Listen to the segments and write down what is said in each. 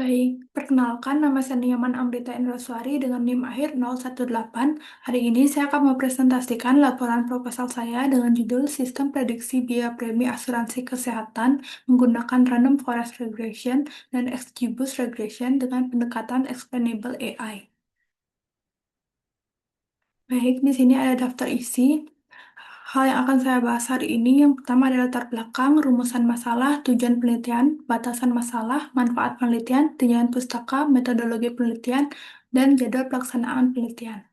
Baik, perkenalkan nama saya Nyoman Amrita Indraswari dengan NIM akhir 018. Hari ini saya akan mempresentasikan laporan proposal saya dengan judul Sistem Prediksi Biaya Premi Asuransi Kesehatan menggunakan Random Forest Regression dan XGBoost Regression dengan pendekatan Explainable AI. Baik, di sini ada daftar isi. Hal yang akan saya bahas hari ini yang pertama adalah latar belakang, rumusan masalah, tujuan penelitian, batasan masalah, manfaat penelitian, tinjauan pustaka, metodologi penelitian, dan jadwal pelaksanaan penelitian.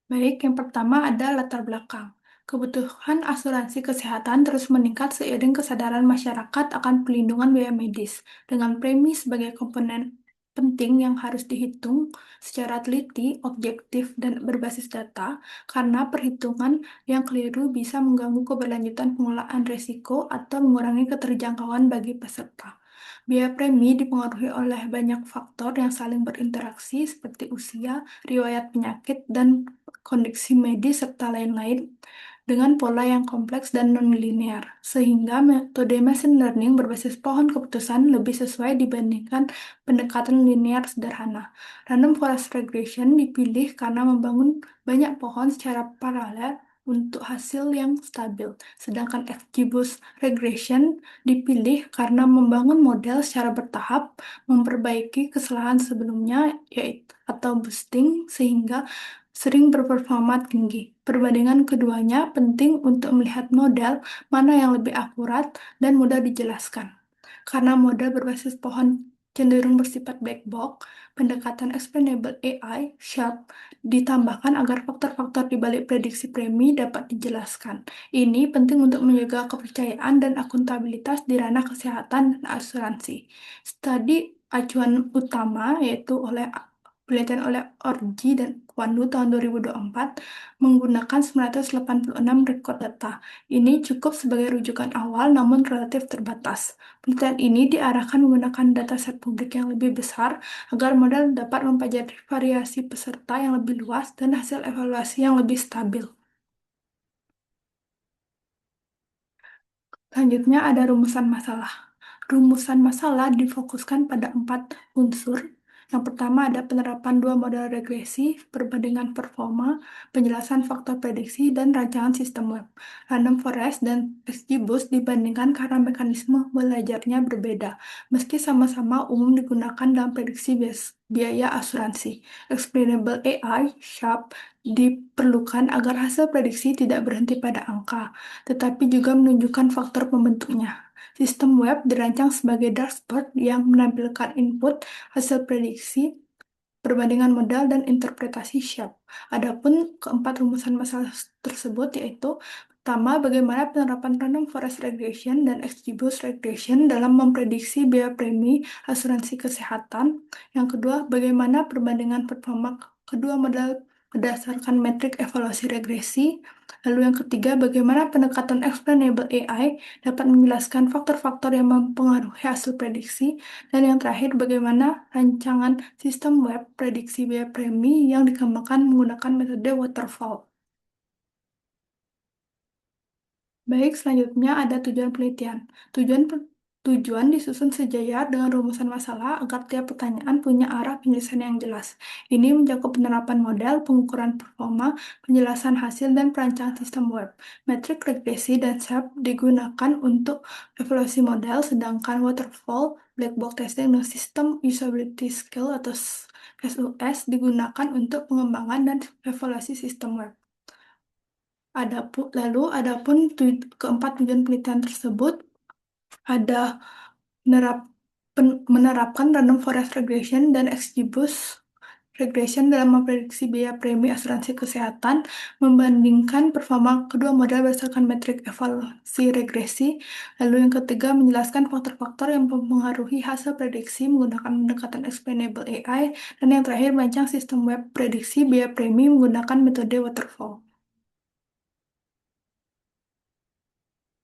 Baik, yang pertama ada latar belakang. Kebutuhan asuransi kesehatan terus meningkat seiring kesadaran masyarakat akan pelindungan biaya medis, dengan premi sebagai komponen penting yang harus dihitung secara teliti, objektif, dan berbasis data, karena perhitungan yang keliru bisa mengganggu keberlanjutan pengelolaan risiko atau mengurangi keterjangkauan bagi peserta. Biaya premi dipengaruhi oleh banyak faktor yang saling berinteraksi seperti usia, riwayat penyakit, dan kondisi medis, serta lain-lain dengan pola yang kompleks dan non-linear, sehingga metode machine learning berbasis pohon keputusan lebih sesuai dibandingkan pendekatan linear sederhana. Random forest regression dipilih karena membangun banyak pohon secara paralel untuk hasil yang stabil, sedangkan XGBoost regression dipilih karena membangun model secara bertahap, memperbaiki kesalahan sebelumnya, yaitu atau boosting, sehingga sering berperforma tinggi. Perbandingan keduanya penting untuk melihat model mana yang lebih akurat dan mudah dijelaskan. Karena model berbasis pohon cenderung bersifat black box, pendekatan explainable AI, SHARP, ditambahkan agar faktor-faktor di balik prediksi premi dapat dijelaskan. Ini penting untuk menjaga kepercayaan dan akuntabilitas di ranah kesehatan dan asuransi. Studi acuan utama yaitu penelitian oleh Orji dan Kwandu tahun 2024 menggunakan 986 rekod data. Ini cukup sebagai rujukan awal namun relatif terbatas. Penelitian ini diarahkan menggunakan dataset publik yang lebih besar agar model dapat mempelajari variasi peserta yang lebih luas dan hasil evaluasi yang lebih stabil. Selanjutnya ada rumusan masalah. Rumusan masalah difokuskan pada 4 unsur. Yang pertama ada penerapan 2 model regresi, perbandingan performa, penjelasan faktor prediksi, dan rancangan sistem web. Random forest dan XGBoost dibandingkan karena mekanisme belajarnya berbeda, meski sama-sama umum digunakan dalam prediksi biaya asuransi. Explainable AI, SHARP, diperlukan agar hasil prediksi tidak berhenti pada angka, tetapi juga menunjukkan faktor pembentuknya. Sistem web dirancang sebagai dashboard yang menampilkan input, hasil prediksi, perbandingan modal, dan interpretasi Sharp. Adapun keempat rumusan masalah tersebut yaitu pertama, bagaimana penerapan random forest regression dan XGBoost regression dalam memprediksi biaya premi asuransi kesehatan. Yang kedua, bagaimana perbandingan performa kedua modal berdasarkan metrik evaluasi regresi. Lalu yang ketiga, bagaimana pendekatan explainable AI dapat menjelaskan faktor-faktor yang mempengaruhi hasil prediksi. Dan yang terakhir, bagaimana rancangan sistem web prediksi biaya premi yang dikembangkan menggunakan metode waterfall. Baik, selanjutnya ada tujuan penelitian. Tujuan disusun sejajar dengan rumusan masalah agar tiap pertanyaan punya arah penyelesaian yang jelas. Ini mencakup penerapan model, pengukuran performa, penjelasan hasil, dan perancangan sistem web. Metrik regresi dan SAP digunakan untuk evaluasi model, sedangkan waterfall, black box testing, dan sistem usability scale atau SUS digunakan untuk pengembangan dan evaluasi sistem web. Adapun keempat tujuan penelitian tersebut ada menerap- menerapkan random forest regression dan XGBoost regression dalam memprediksi biaya premi asuransi kesehatan, membandingkan performa kedua model berdasarkan metrik evaluasi regresi. Lalu yang ketiga, menjelaskan faktor-faktor yang mempengaruhi hasil prediksi menggunakan pendekatan explainable AI. Dan yang terakhir, merancang sistem web prediksi biaya premi menggunakan metode waterfall.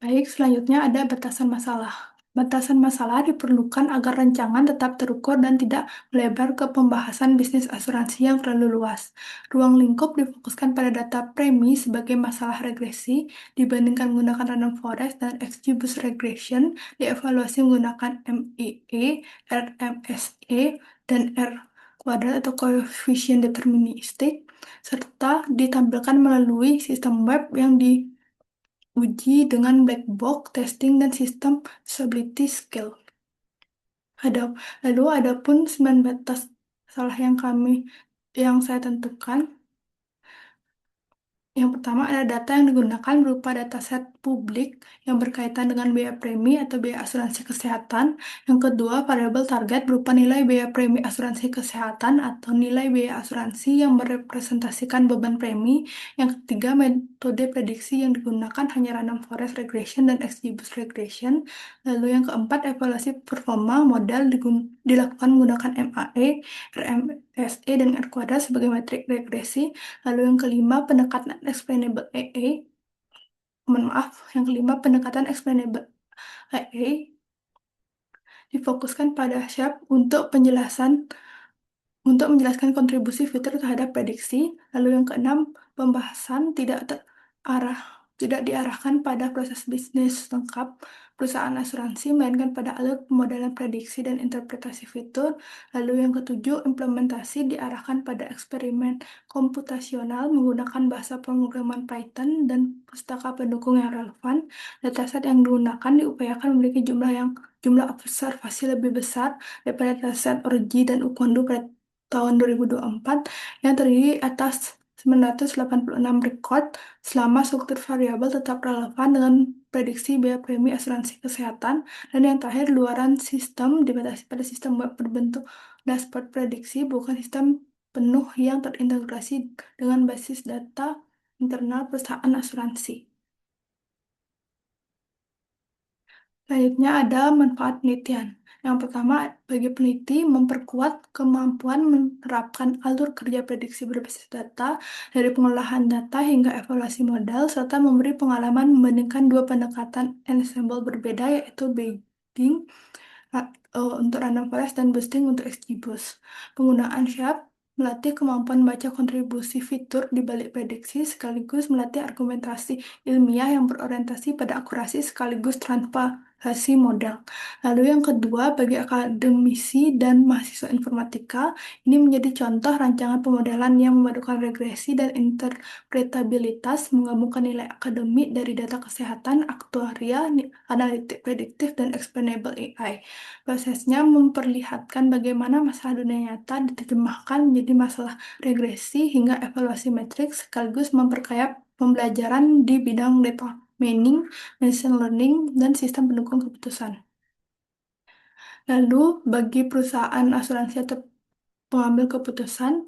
Baik, selanjutnya ada batasan masalah. Batasan masalah diperlukan agar rancangan tetap terukur dan tidak melebar ke pembahasan bisnis asuransi yang terlalu luas. Ruang lingkup difokuskan pada data premi sebagai masalah regresi dibandingkan menggunakan random forest dan XGBoost regression dievaluasi menggunakan MIE, RMSE, dan R kuadrat atau koefisien deterministik, serta ditampilkan melalui sistem web yang diuji dengan black box testing dan sistem usability scale. Ada, ada pun 9 batas salah yang saya tentukan. Yang pertama ada data yang digunakan berupa dataset publik yang berkaitan dengan biaya premi atau biaya asuransi kesehatan. Yang kedua, variabel target berupa nilai biaya premi asuransi kesehatan atau nilai biaya asuransi yang merepresentasikan beban premi. Yang ketiga, metode prediksi yang digunakan hanya random forest regression dan XGBoost regression. Lalu yang keempat, evaluasi performa modal dilakukan menggunakan MAE, RMSE, dan R kuadrat sebagai metrik regresi. Lalu yang kelima, pendekatan explainable AA. Mohon maaf, yang kelima, pendekatan explainable AA difokuskan pada Sharpe untuk menjelaskan kontribusi fitur terhadap prediksi. Lalu yang keenam, pembahasan tidak diarahkan pada proses bisnis lengkap perusahaan asuransi, melainkan pada alur pemodelan prediksi dan interpretasi fitur. Lalu yang ketujuh, implementasi diarahkan pada eksperimen komputasional menggunakan bahasa pemrograman Python dan pustaka pendukung yang relevan. Dataset yang digunakan diupayakan memiliki jumlah observasi lebih besar daripada dataset Orji dan Ukondu pada tahun 2024 yang terdiri atas 986 record selama struktur variabel tetap relevan dengan prediksi biaya premi asuransi kesehatan, dan yang terakhir luaran sistem dibatasi pada sistem web berbentuk dashboard prediksi, bukan sistem penuh yang terintegrasi dengan basis data internal perusahaan asuransi. Selanjutnya ada manfaat penelitian. Yang pertama, bagi peneliti memperkuat kemampuan menerapkan alur kerja prediksi berbasis data dari pengolahan data hingga evaluasi modal, serta memberi pengalaman membandingkan dua pendekatan ensemble berbeda, yaitu Bayesian untuk random forest dan boosting untuk XGBoost. Penggunaan Sharp melatih kemampuan baca kontribusi fitur di balik prediksi sekaligus melatih argumentasi ilmiah yang berorientasi pada akurasi sekaligus transparansi modal. Lalu yang kedua, bagi akademisi dan mahasiswa informatika, ini menjadi contoh rancangan pemodelan yang memadukan regresi dan interpretabilitas, menggabungkan nilai akademik dari data kesehatan, aktuaria, analitik prediktif, dan explainable AI. Prosesnya memperlihatkan bagaimana masalah dunia nyata diterjemahkan menjadi masalah regresi hingga evaluasi metrik, sekaligus memperkaya pembelajaran di bidang data mining, machine learning, dan sistem pendukung keputusan. Lalu, bagi perusahaan asuransi atau pengambil keputusan,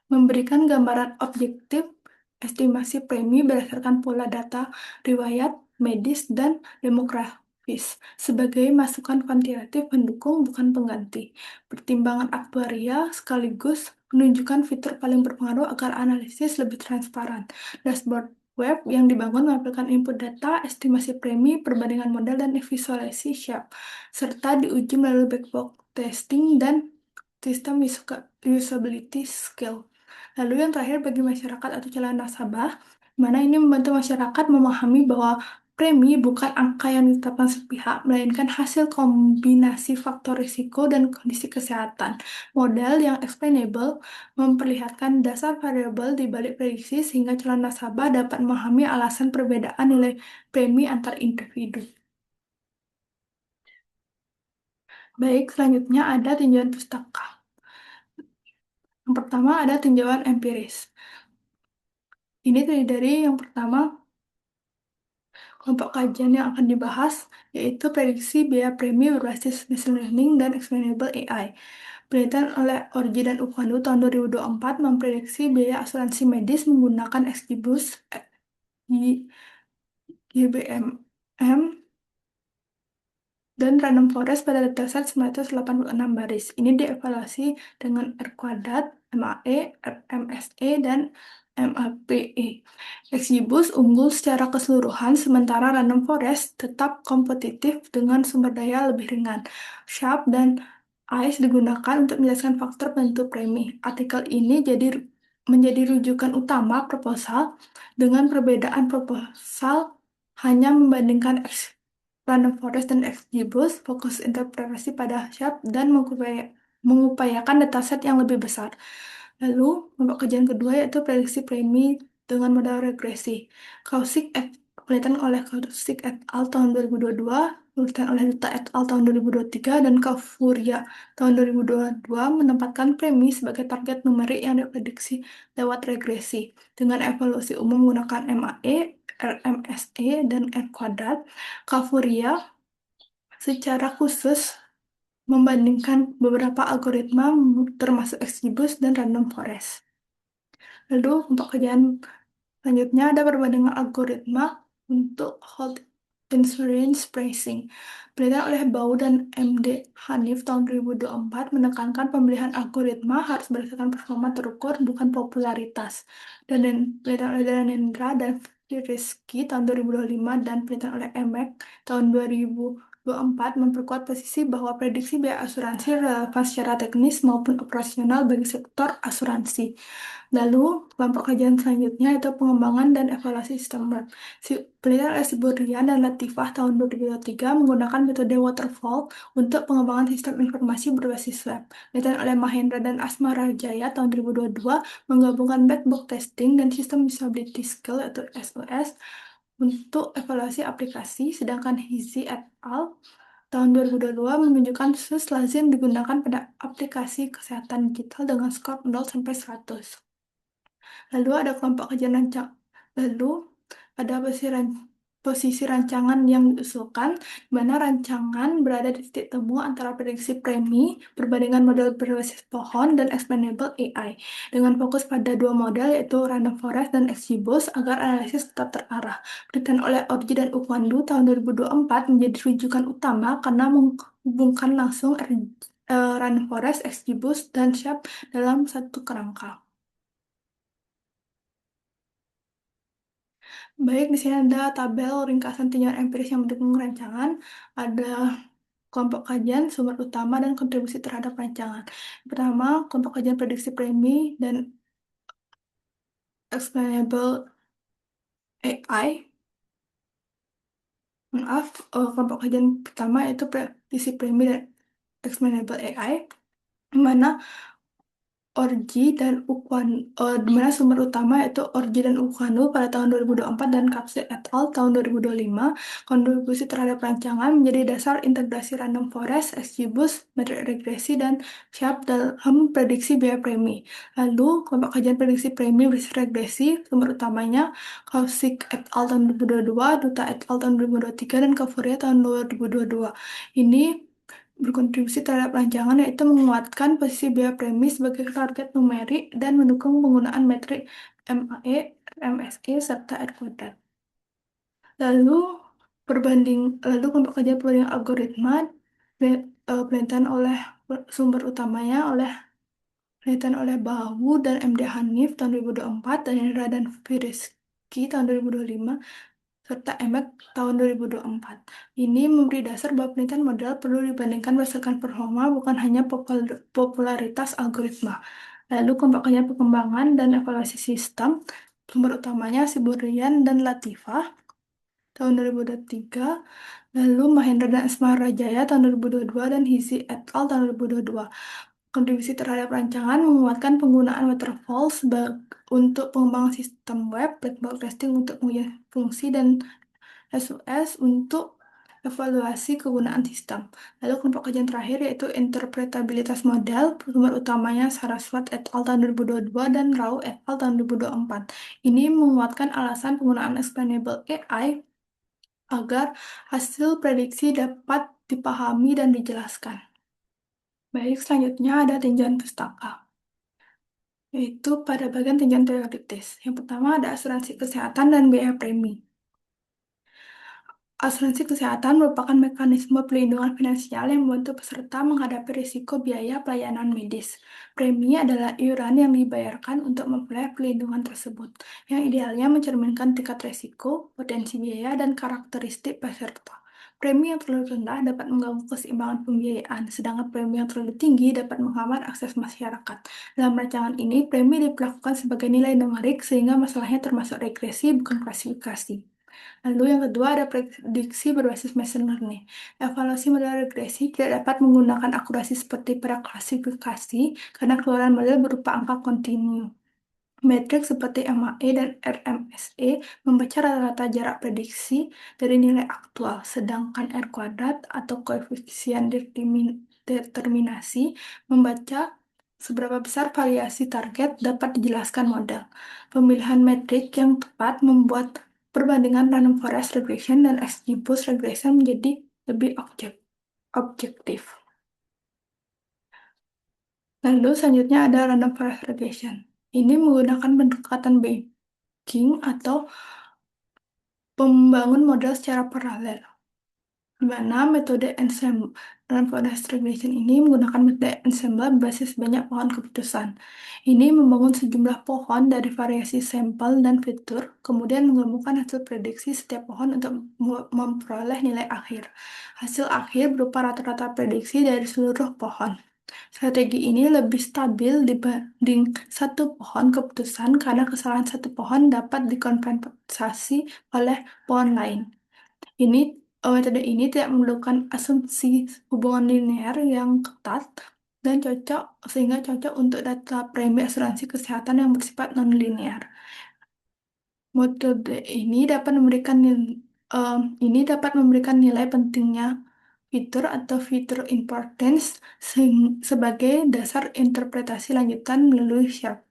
memberikan gambaran objektif estimasi premi berdasarkan pola data riwayat, medis, dan demografis sebagai masukan kuantitatif pendukung bukan pengganti. Pertimbangan aktuaria sekaligus menunjukkan fitur paling berpengaruh agar analisis lebih transparan. Dashboard web yang dibangun menampilkan input data, estimasi premi, perbandingan model, dan visualisasi Sharpe, serta diuji melalui black box testing dan sistem usability scale. Lalu yang terakhir, bagi masyarakat atau calon nasabah, mana ini membantu masyarakat memahami bahwa premi bukan angka yang ditetapkan sepihak, melainkan hasil kombinasi faktor risiko dan kondisi kesehatan. Model yang explainable memperlihatkan dasar variabel di balik prediksi sehingga calon nasabah dapat memahami alasan perbedaan nilai premi antar individu. Baik, selanjutnya ada tinjauan pustaka. Yang pertama ada tinjauan empiris. Ini terdiri dari yang pertama, kelompok kajian yang akan dibahas yaitu prediksi biaya premi berbasis machine learning dan explainable AI. Penelitian oleh Orji dan Ukwandu tahun 2024 memprediksi biaya asuransi medis menggunakan XGBoost, GBMM, dan Random Forest pada dataset 986 baris. Ini dievaluasi dengan R kuadrat, MAE, MSE, dan MAPE. XGBoost unggul secara keseluruhan, sementara Random Forest tetap kompetitif dengan sumber daya lebih ringan. Sharp dan ICE digunakan untuk menjelaskan faktor penentu premi. Artikel ini menjadi rujukan utama proposal dengan perbedaan proposal hanya membandingkan Random Forest dan XGBoost fokus interpretasi pada Sharp dan mengupayakan dataset yang lebih besar. Lalu, kelompok kajian kedua yaitu prediksi premi dengan modal regresi. Penelitian oleh Kausik et al. Tahun 2022, penelitian oleh Dutta et al. Tahun 2023, dan Kaffuria tahun 2022 menempatkan premi sebagai target numerik yang diprediksi lewat regresi. Dengan evaluasi umum menggunakan MAE, RMSE, dan R kuadrat, Kaffuria secara khusus membandingkan beberapa algoritma termasuk XGBoost dan Random Forest. Lalu untuk kajian selanjutnya ada perbandingan algoritma untuk Whole Inference Pricing. Penelitian oleh Bau dan MD Hanif tahun 2024 menekankan pemilihan algoritma harus berdasarkan performa terukur, bukan popularitas. Dan penelitian oleh Danendra dan Rizky tahun 2025 dan penelitian oleh Emek tahun 2024 memperkuat posisi bahwa prediksi biaya asuransi relevan secara teknis maupun operasional bagi sektor asuransi. Lalu, kelompok kajian selanjutnya itu pengembangan dan evaluasi sistem web. Penelitian oleh Siburian dan Latifah tahun 2023 menggunakan metode waterfall untuk pengembangan sistem informasi berbasis web. Penelitian oleh Mahendra dan Asma Rajaya tahun 2022 menggabungkan black box testing dan sistem usability skill atau SOS untuk evaluasi aplikasi, sedangkan Hizi et al. Tahun 2022 menunjukkan SUS lazim digunakan pada aplikasi kesehatan digital dengan skor 0 sampai 100. Lalu ada kelompok kajian rancang. Lalu ada posisi rancangan yang diusulkan, di mana rancangan berada di titik temu antara prediksi premi, perbandingan model berbasis pohon, dan explainable AI. Dengan fokus pada dua model, yaitu Random Forest dan XGBoost, agar analisis tetap terarah. Penelitian oleh Orji dan Ukwandu tahun 2024 menjadi rujukan utama karena menghubungkan langsung Random Forest, XGBoost, dan Sharp dalam satu kerangka. Baik, di sini ada tabel ringkasan tinjauan empiris yang mendukung rancangan, ada kelompok kajian, sumber utama, dan kontribusi terhadap rancangan. Pertama, kelompok kajian prediksi premi dan explainable AI. Maaf, kelompok kajian pertama itu prediksi premi dan explainable AI, di mana di mana sumber utama yaitu Orji dan Ukanu pada tahun 2024 dan Kapse et al. Tahun 2025. Kontribusi terhadap rancangan menjadi dasar integrasi Random Forest, XGBoost, metrik regresi, dan Sharp dalam prediksi biaya premi. Lalu, kelompok kajian prediksi premi versus regresi, sumber utamanya Kausik et al. Tahun 2022, Duta et al. Tahun 2023, dan Kafuria tahun 2022. Ini berkontribusi terhadap rancangan yaitu menguatkan posisi biaya premi sebagai target numerik dan mendukung penggunaan metrik MAE, MSE, serta R kuadrat. Lalu lalu kelompok kajian perbandingan algoritma penelitian oleh sumber utamanya penelitian oleh Bahu dan MD Hanif tahun 2024 dan Hendra dan Firiski tahun 2025 serta EMEC tahun 2024. Ini memberi dasar bahwa penelitian model perlu dibandingkan berdasarkan performa, bukan hanya popularitas algoritma. Lalu kelompok kajian perkembangan dan evaluasi sistem, sumber utamanya Siburian dan Latifah tahun 2023, lalu Mahendra dan Asma Rajaya tahun 2022, dan Hizi et al. Tahun 2022. Kontribusi terhadap rancangan menguatkan penggunaan waterfall untuk pengembangan sistem web, black box testing untuk pengujian fungsi, dan SUS untuk evaluasi kegunaan sistem. Lalu kelompok kajian terakhir yaitu interpretabilitas model, sumber utamanya Saraswat et al. Tahun 2022 dan Rao et al. Tahun 2024. Ini menguatkan alasan penggunaan explainable AI agar hasil prediksi dapat dipahami dan dijelaskan. Baik, selanjutnya ada tinjauan pustaka, yaitu pada bagian tinjauan teoritis. Yang pertama ada asuransi kesehatan dan biaya premi. Asuransi kesehatan merupakan mekanisme pelindungan finansial yang membantu peserta menghadapi risiko biaya pelayanan medis. Premi adalah iuran yang dibayarkan untuk memperoleh pelindungan tersebut, yang idealnya mencerminkan tingkat risiko, potensi biaya, dan karakteristik peserta. Premi yang terlalu rendah dapat mengganggu keseimbangan pembiayaan, sedangkan premi yang terlalu tinggi dapat menghambat akses masyarakat. Dalam rancangan ini, premi diperlakukan sebagai nilai numerik sehingga masalahnya termasuk regresi, bukan klasifikasi. Lalu yang kedua ada prediksi berbasis machine learning. Evaluasi model regresi tidak dapat menggunakan akurasi seperti pada klasifikasi karena keluaran model berupa angka kontinu. Metrik seperti MAE dan RMSE membaca rata-rata jarak prediksi dari nilai aktual, sedangkan R kuadrat atau koefisien determinasi membaca seberapa besar variasi target dapat dijelaskan model. Pemilihan metrik yang tepat membuat perbandingan random forest regression dan XGBoost regression menjadi lebih objektif. Lalu selanjutnya ada random forest regression. Ini menggunakan pendekatan King atau membangun model secara paralel, di mana metode ensemble dalam forest regression ini menggunakan metode ensemble berbasis banyak pohon keputusan. Ini membangun sejumlah pohon dari variasi sampel dan fitur, kemudian menggabungkan hasil prediksi setiap pohon untuk memperoleh nilai akhir. Hasil akhir berupa rata-rata prediksi dari seluruh pohon. Strategi ini lebih stabil dibanding satu pohon keputusan karena kesalahan satu pohon dapat dikompensasi oleh pohon lain. Ini Metode ini tidak memerlukan asumsi hubungan linear yang ketat dan cocok sehingga cocok untuk data premi asuransi kesehatan yang bersifat non-linear. Metode ini dapat memberikan nilai pentingnya fitur atau fitur importance sebagai dasar interpretasi lanjutan melalui Sharpe.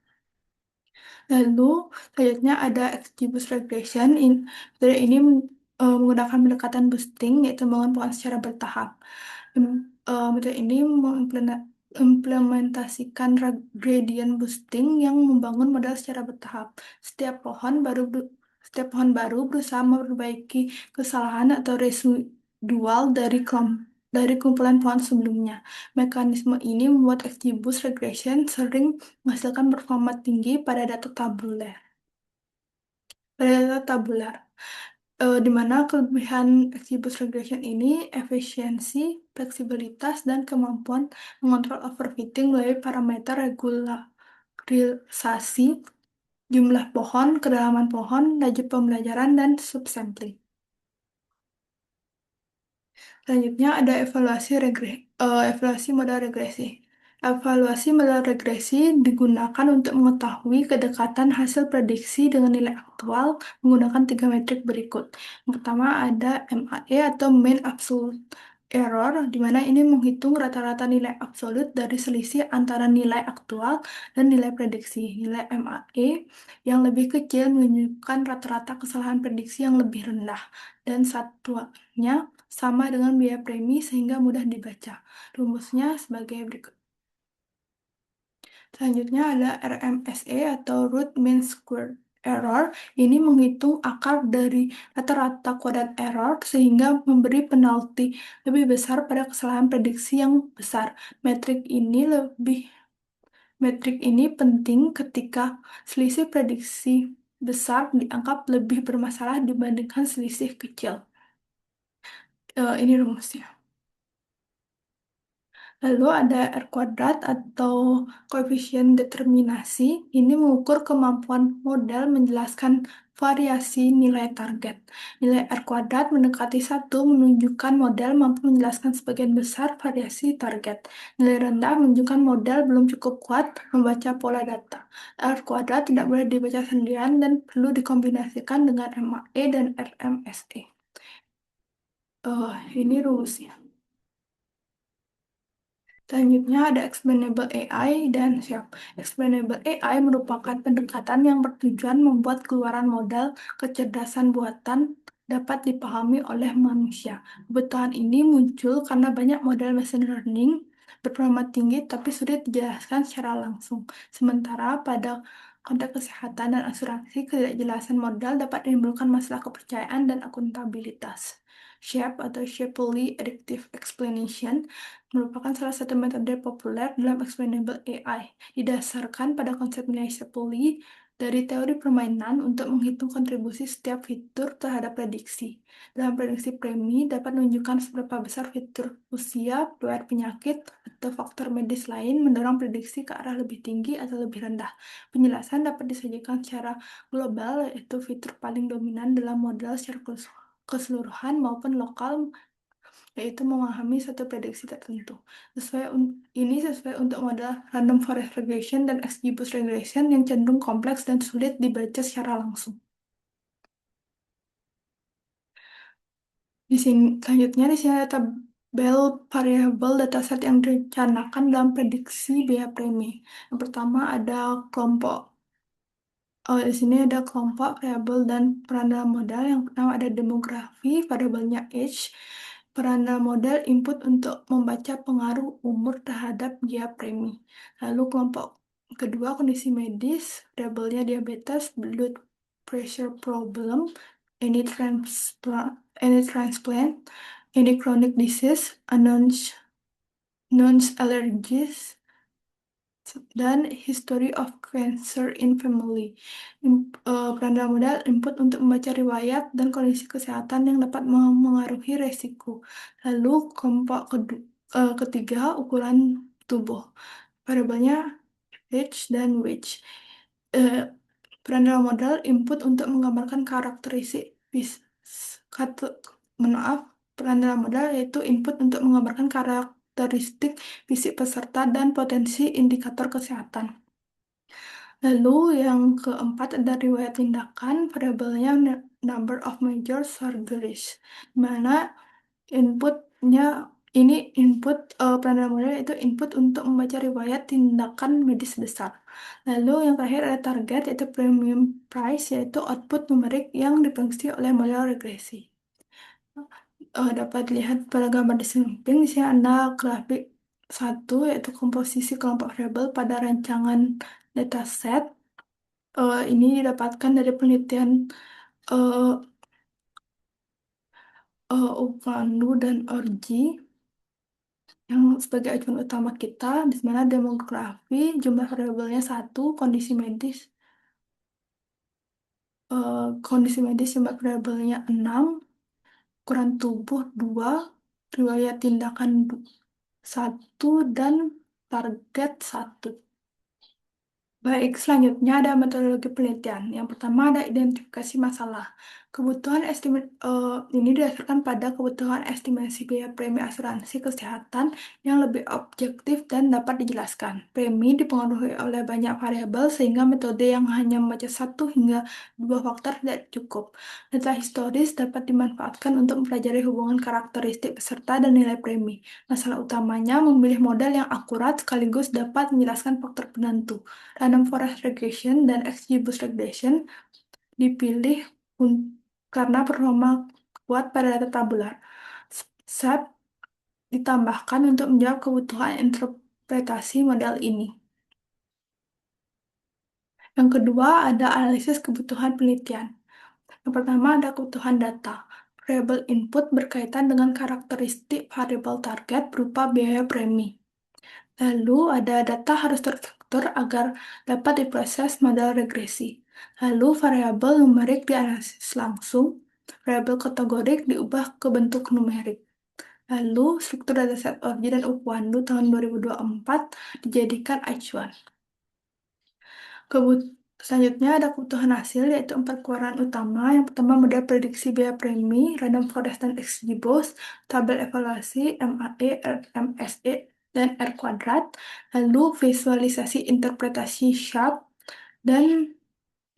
Lalu selanjutnya ada XGBoost regression. Metode ini menggunakan pendekatan boosting, yaitu membangun pohon secara bertahap. Metode ini mengimplementasikan gradient boosting yang membangun model secara bertahap. Setiap pohon baru berusaha memperbaiki kesalahan atau residual dari kumpulan pohon sebelumnya. Mekanisme ini membuat XGBoost regression sering menghasilkan performa tinggi pada data tabular. Di mana kelebihan XGBoost regression ini efisiensi, fleksibilitas, dan kemampuan mengontrol overfitting melalui parameter regularisasi, jumlah pohon, kedalaman pohon, laju pembelajaran, dan subsampling. Selanjutnya ada evaluasi modal regresi. Evaluasi modal regresi digunakan untuk mengetahui kedekatan hasil prediksi dengan nilai aktual menggunakan tiga metrik berikut. Yang pertama ada MAE atau Mean Absolute Error, di mana ini menghitung rata-rata nilai absolut dari selisih antara nilai aktual dan nilai prediksi. Nilai MAE yang lebih kecil menunjukkan rata-rata kesalahan prediksi yang lebih rendah, dan satuannya sama dengan biaya premi sehingga mudah dibaca. Rumusnya sebagai berikut. Selanjutnya ada RMSE atau Root Mean Squared Error. Ini menghitung akar dari rata-rata kuadrat error sehingga memberi penalti lebih besar pada kesalahan prediksi yang besar. Metrik ini penting ketika selisih prediksi besar dianggap lebih bermasalah dibandingkan selisih kecil. Ini rumusnya. Lalu ada R kuadrat atau koefisien determinasi. Ini mengukur kemampuan model menjelaskan variasi nilai target. Nilai R kuadrat mendekati 1 menunjukkan model mampu menjelaskan sebagian besar variasi target. Nilai rendah menunjukkan model belum cukup kuat membaca pola data. R kuadrat tidak boleh dibaca sendirian dan perlu dikombinasikan dengan MAE dan RMSE. Ini rumusnya. Selanjutnya ada Explainable AI dan SHARP. Explainable AI merupakan pendekatan yang bertujuan membuat keluaran modal kecerdasan buatan dapat dipahami oleh manusia. Kebutuhan ini muncul karena banyak model machine learning berperforma tinggi tapi sulit dijelaskan secara langsung. Sementara pada konteks kesehatan dan asuransi, ketidakjelasan modal dapat menimbulkan masalah kepercayaan dan akuntabilitas. SHAPE atau Shapley Adaptive Explanation merupakan salah satu metode populer dalam explainable AI. Didasarkan pada konsep nilai Shapley dari teori permainan untuk menghitung kontribusi setiap fitur terhadap prediksi. Dalam prediksi premi dapat menunjukkan seberapa besar fitur usia, riwayat penyakit, atau faktor medis lain mendorong prediksi ke arah lebih tinggi atau lebih rendah. Penjelasan dapat disajikan secara global, yaitu fitur paling dominan dalam model secara keseluruhan maupun lokal, yaitu memahami satu prediksi tertentu. Ini sesuai untuk model random forest regression dan XGBoost regression yang cenderung kompleks dan sulit dibaca secara langsung. Selanjutnya di sini ada tabel variabel dataset yang direncanakan dalam prediksi biaya premi. Yang pertama ada kelompok di sini ada kelompok variabel dan peran dalam modal. Yang pertama ada demografi, variabelnya age. Peran dalam modal input untuk membaca pengaruh umur terhadap biaya premi. Lalu kelompok kedua kondisi medis, variabelnya diabetes, blood pressure problem, any transplant, any chronic disease, unknown allergies, dan history of cancer in family. Peran dalam modal input untuk membaca riwayat dan kondisi kesehatan yang dapat memengaruhi resiko. Lalu kelompok ketiga ukuran tubuh. Variabelnya age dan weight. Eh, Peran dalam modal input untuk menggambarkan karakteristik kata- maaf, peran dalam modal yaitu input untuk menggambarkan karakteristik fisik peserta dan potensi indikator kesehatan. Lalu yang keempat ada riwayat tindakan, variabelnya number of major surgeries, di mana inputnya ini input peran modal itu input untuk membaca riwayat tindakan medis besar. Lalu yang terakhir ada target yaitu premium price yaitu output numerik yang diprediksi oleh model regresi. Dapat dilihat pada gambar di samping di sini ada grafik satu yaitu komposisi kelompok variabel pada rancangan dataset. Ini didapatkan dari penelitian uh, Upandu dan Orji yang sebagai acuan utama kita, di mana demografi, jumlah variabelnya satu, kondisi medis jumlah variabelnya 6, ukuran tubuh 2, riwayat tindakan 1, dan target 1. Baik, selanjutnya ada metodologi penelitian. Yang pertama ada identifikasi masalah. Ini didasarkan pada kebutuhan estimasi biaya premi asuransi kesehatan yang lebih objektif dan dapat dijelaskan. Premi dipengaruhi oleh banyak variabel sehingga metode yang hanya membaca satu hingga dua faktor tidak cukup. Data historis dapat dimanfaatkan untuk mempelajari hubungan karakteristik peserta dan nilai premi. Masalah utamanya memilih model yang akurat sekaligus dapat menjelaskan faktor penentu. Random forest regression dan XGBoost regression dipilih karena performa kuat pada data tabular. SAP ditambahkan untuk menjawab kebutuhan interpretasi model ini. Yang kedua ada analisis kebutuhan penelitian. Yang pertama ada kebutuhan data. Variable input berkaitan dengan karakteristik variabel target berupa biaya premi. Lalu ada data harus terstruktur agar dapat diproses model regresi. Lalu variabel numerik dianalisis langsung, variabel kategorik diubah ke bentuk numerik. Lalu struktur dataset Orji dan Ukwandu tahun 2024 dijadikan acuan. Selanjutnya ada kebutuhan hasil yaitu 4 keluaran utama. Yang pertama model prediksi biaya premi, random forest dan XGBoost, tabel evaluasi MAE, MSE, dan R kuadrat, lalu visualisasi interpretasi Sharp, dan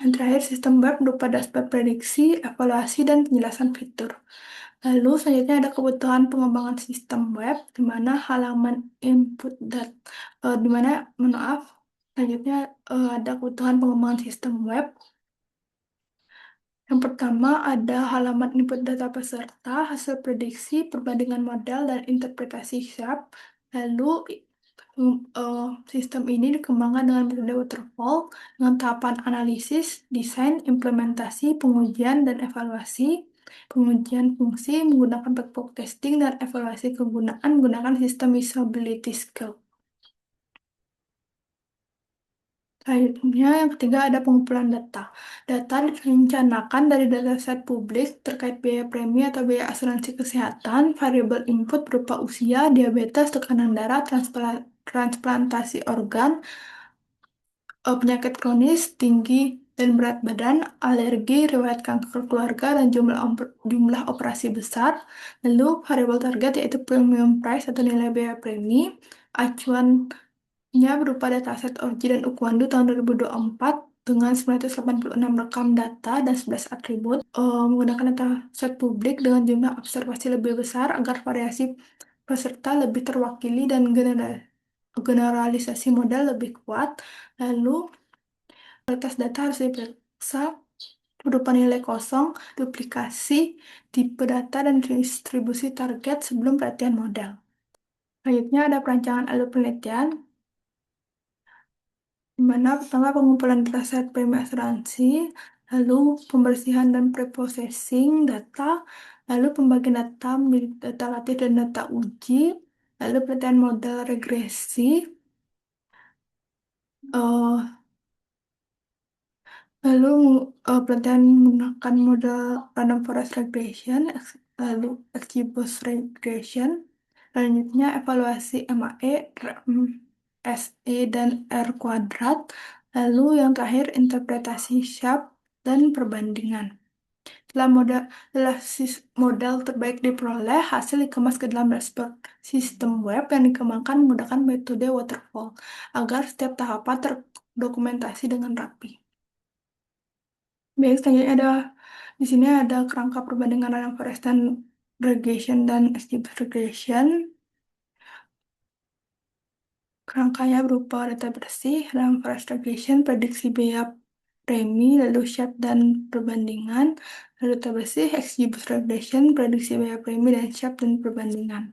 yang terakhir sistem web berupa dashboard prediksi, evaluasi, dan penjelasan fitur. Lalu selanjutnya ada kebutuhan pengembangan sistem web, di mana halaman input di mana, maaf, selanjutnya ada kebutuhan pengembangan sistem web. Yang pertama ada halaman input data peserta, hasil prediksi, perbandingan model, dan interpretasi SHAP. Lalu sistem ini dikembangkan dengan metode waterfall dengan tahapan analisis, desain, implementasi, pengujian, dan evaluasi. pengujian fungsi menggunakan black box testing, dan evaluasi kegunaan menggunakan sistem usability skill. Selanjutnya, yang ketiga ada pengumpulan data. Data direncanakan dari dataset publik terkait biaya premi atau biaya asuransi kesehatan, variabel input berupa usia, diabetes, tekanan darah, transplantasi organ, penyakit kronis, tinggi dan berat badan, alergi, riwayat kanker keluarga, dan jumlah operasi besar. Lalu variabel target yaitu premium price atau nilai biaya premi. Acuannya berupa dataset Orji dan Ukwandu tahun 2024 dengan 986 rekam data dan 11 atribut, menggunakan dataset publik dengan jumlah observasi lebih besar agar variasi peserta lebih terwakili dan generalisasi model lebih kuat. Lalu kualitas data harus diperiksa berupa nilai kosong, duplikasi, tipe data, dan distribusi target sebelum pelatihan model. Selanjutnya ada perancangan alur penelitian, di mana pertama pengumpulan dataset premi asuransi, lalu pembersihan dan preprocessing data, lalu pembagian data menjadi data latih dan data uji, lalu pelatihan model regresi, eh, lalu pelatihan menggunakan model random forest regression, lalu XGBoost regression, selanjutnya evaluasi MAE, SE, dan R kuadrat, lalu yang terakhir interpretasi Sharpe dan perbandingan. Setelah model terbaik diperoleh, hasil dikemas ke dalam dashboard sistem web yang dikembangkan menggunakan metode waterfall agar setiap tahapan terdokumentasi dengan rapi. Baik, selanjutnya di sini ada kerangka perbandingan random forest dan regression dan XGBoost regression. Kerangkanya berupa data bersih, random forest regression, prediksi biaya premi, lalu Sharpe dan perbandingan, lalu data bersih, XGBoost regression, prediksi biaya premi, dan Sharpe dan perbandingan.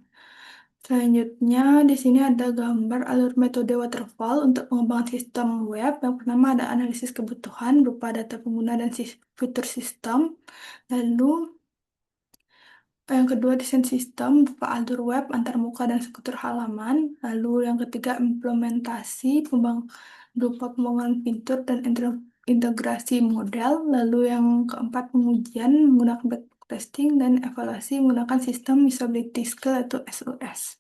Selanjutnya, di sini ada gambar alur metode waterfall untuk pengembangan sistem web. Yang pertama ada analisis kebutuhan berupa data pengguna dan fitur sistem. Lalu yang kedua, desain sistem berupa alur web, antarmuka, dan struktur halaman. Lalu yang ketiga, implementasi berupa pembangunan fitur dan integrasi model. Lalu yang keempat, pengujian menggunakan backtesting dan evaluasi menggunakan sistem usability skill atau SUS.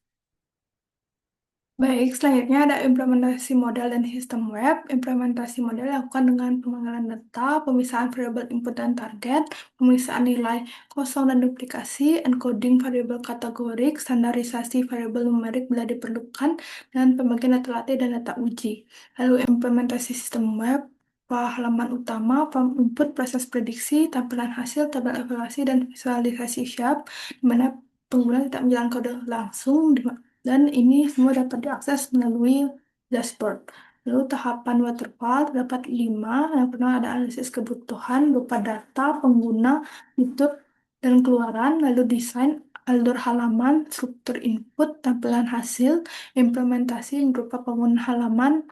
Baik, selanjutnya ada implementasi model dan sistem web. Implementasi model dilakukan dengan pemanggilan data, pemisahan variabel input dan target, pemisahan nilai kosong dan duplikasi, encoding variabel kategorik, standarisasi variabel numerik bila diperlukan, dan pembagian data latih dan data uji. Lalu implementasi sistem web, halaman utama, form input, proses prediksi, tampilan hasil, tabel evaluasi, dan visualisasi Sharp, di mana pengguna tidak menjalankan kode langsung, dan ini semua dapat diakses melalui dashboard. Lalu tahapan waterfall terdapat 5. Yang pertama ada analisis kebutuhan berupa data, pengguna, fitur, dan keluaran. Lalu desain alur halaman, struktur input, tampilan hasil, implementasi berupa pengguna halaman,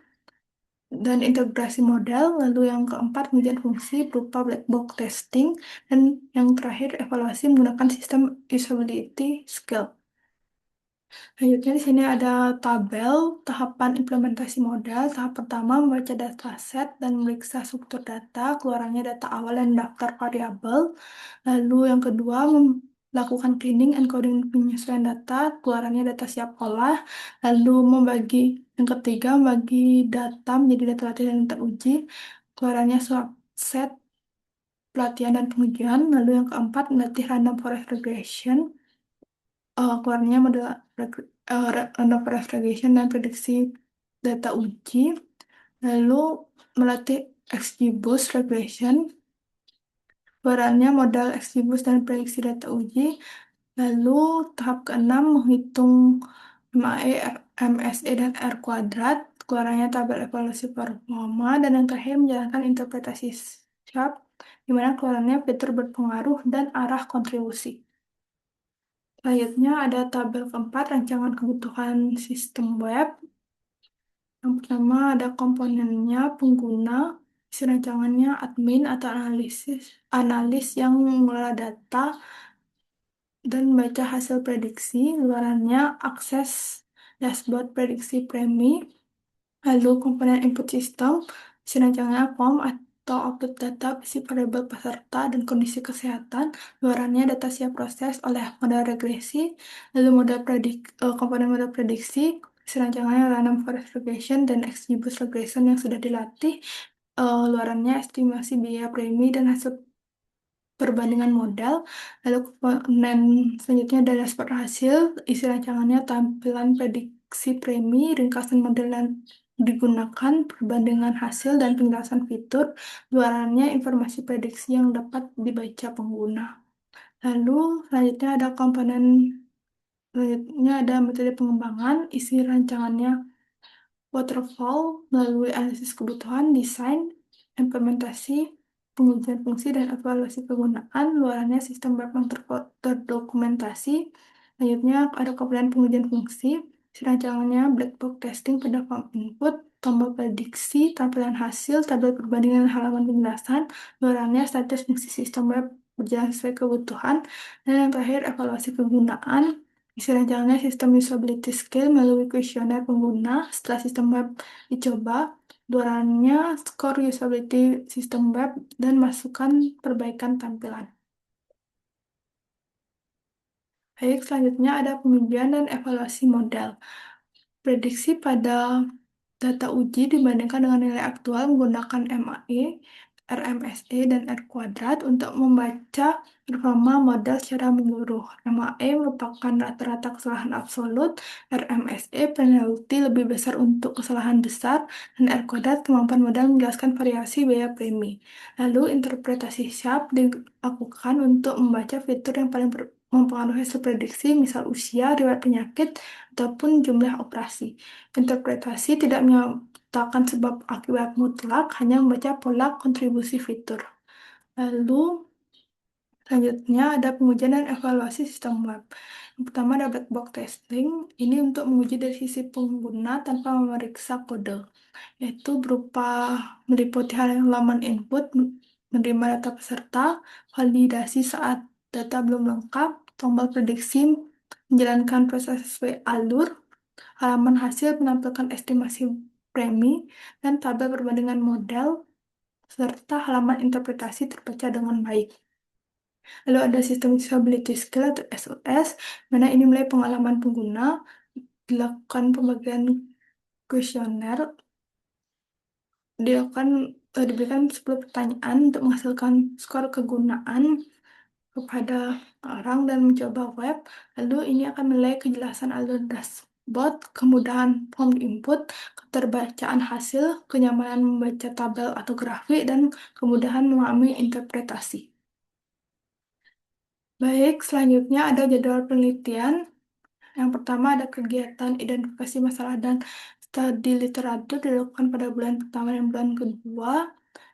dan integrasi model. Lalu yang keempat pengujian fungsi berupa black box testing. Dan yang terakhir evaluasi menggunakan sistem usability skill. Selanjutnya di sini ada tabel tahapan implementasi modal. Tahap pertama membaca dataset dan memeriksa struktur data, keluarannya data awal dan daftar variabel. Lalu yang kedua melakukan cleaning, encoding, penyesuaian data, keluarannya data siap olah. Lalu yang ketiga membagi data menjadi data latihan dan data uji, keluarannya subset pelatihan dan pengujian. Lalu yang keempat melatih random forest regression, keluarnya model random forest regression dan prediksi data uji, lalu melatih XGBoost regression, keluarannya modal XGBoost dan prediksi data uji, lalu tahap keenam menghitung MAE, MSE, dan R kuadrat, keluarannya tabel evaluasi performa, dan yang terakhir menjalankan interpretasi Sharp, di mana keluarannya fitur berpengaruh dan arah kontribusi. Selanjutnya ada tabel keempat, rancangan kebutuhan sistem web. Yang pertama ada komponennya, pengguna, Isi rancangannya admin atau analis yang mengelola data dan baca hasil prediksi. Luarannya akses dashboard prediksi premi. Lalu komponen input system, isi rancangannya form atau upload data isi variabel peserta dan kondisi kesehatan. Luarannya data siap proses oleh model regresi. Lalu komponen model prediksi, isi rancangannya random forest regression dan XGBoost regression yang sudah dilatih. Luarannya estimasi biaya premi dan hasil perbandingan modal. Lalu komponen selanjutnya ada dashboard hasil, isi rancangannya tampilan prediksi premi, ringkasan model yang digunakan, perbandingan hasil, dan penjelasan fitur. Luarannya informasi prediksi yang dapat dibaca pengguna. Lalu selanjutnya ada selanjutnya ada metode pengembangan, isi rancangannya waterfall melalui analisis kebutuhan, desain, implementasi, pengujian fungsi, dan evaluasi penggunaan. Luarannya sistem web yang terdokumentasi. Selanjutnya ada komponen pengujian fungsi. Rancangannya black box testing pada form input, tombol prediksi, tampilan hasil, tabel perbandingan halaman penjelasan. Luarannya status fungsi sistem web berjalan sesuai kebutuhan. Dan yang terakhir evaluasi kegunaan. Isi rancangannya sistem usability scale melalui kuesioner pengguna. Setelah sistem web dicoba, luarannya skor usability sistem web dan masukan perbaikan tampilan. Baik, selanjutnya ada pengujian dan evaluasi modal. Prediksi pada data uji dibandingkan dengan nilai aktual menggunakan MAE, RMSE, dan R kuadrat untuk membaca performa modal secara menyeluruh. MAE merupakan rata-rata kesalahan absolut, RMSE penalti lebih besar untuk kesalahan besar, dan R kuadrat kemampuan modal menjelaskan variasi biaya premi. Lalu interpretasi Sharp dilakukan untuk membaca fitur yang paling mempengaruhi hasil prediksi, misal usia, riwayat penyakit, ataupun jumlah operasi. Interpretasi tidak menyatakan sebab akibat mutlak, hanya membaca pola kontribusi fitur. Lalu selanjutnya ada pengujian dan evaluasi sistem web. Yang pertama ada black box testing. Ini untuk menguji dari sisi pengguna tanpa memeriksa kode, yaitu berupa meliputi halaman input, menerima data peserta, validasi saat data belum lengkap, tombol prediksi, menjalankan proses sesuai alur, halaman hasil menampilkan estimasi premi, dan tabel perbandingan model, serta halaman interpretasi terbaca dengan baik. Lalu ada sistem usability skill atau SOS, mana ini mulai pengalaman pengguna, dilakukan pembagian kuesioner, diberikan 10 pertanyaan untuk menghasilkan skor kegunaan kepada orang dan mencoba web. Lalu ini akan menilai kejelasan alur dashboard, kemudahan form input, keterbacaan hasil, kenyamanan membaca tabel atau grafik, dan kemudahan memahami interpretasi. Baik, selanjutnya ada jadwal penelitian. Yang pertama ada kegiatan identifikasi masalah dan studi literatur dilakukan pada bulan pertama dan bulan kedua.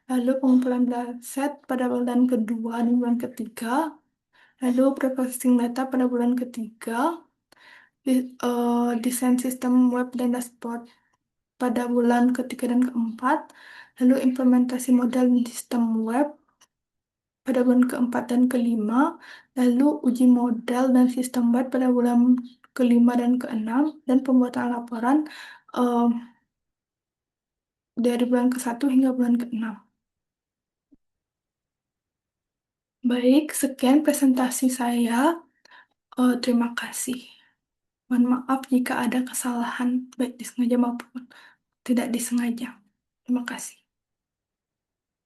Lalu pengumpulan dataset pada bulan kedua dan bulan ketiga. Lalu pre-processing data pada bulan ketiga. Desain sistem web dan dashboard pada bulan ketiga dan keempat. Lalu implementasi model dan sistem web pada bulan keempat dan kelima. Lalu uji model dan sistem web pada bulan kelima dan keenam. Dan pembuatan laporan eh, dari bulan ke-1 hingga bulan ke-6. Baik, sekian presentasi saya. Terima kasih. Mohon maaf jika ada kesalahan, baik disengaja maupun tidak disengaja. Terima kasih.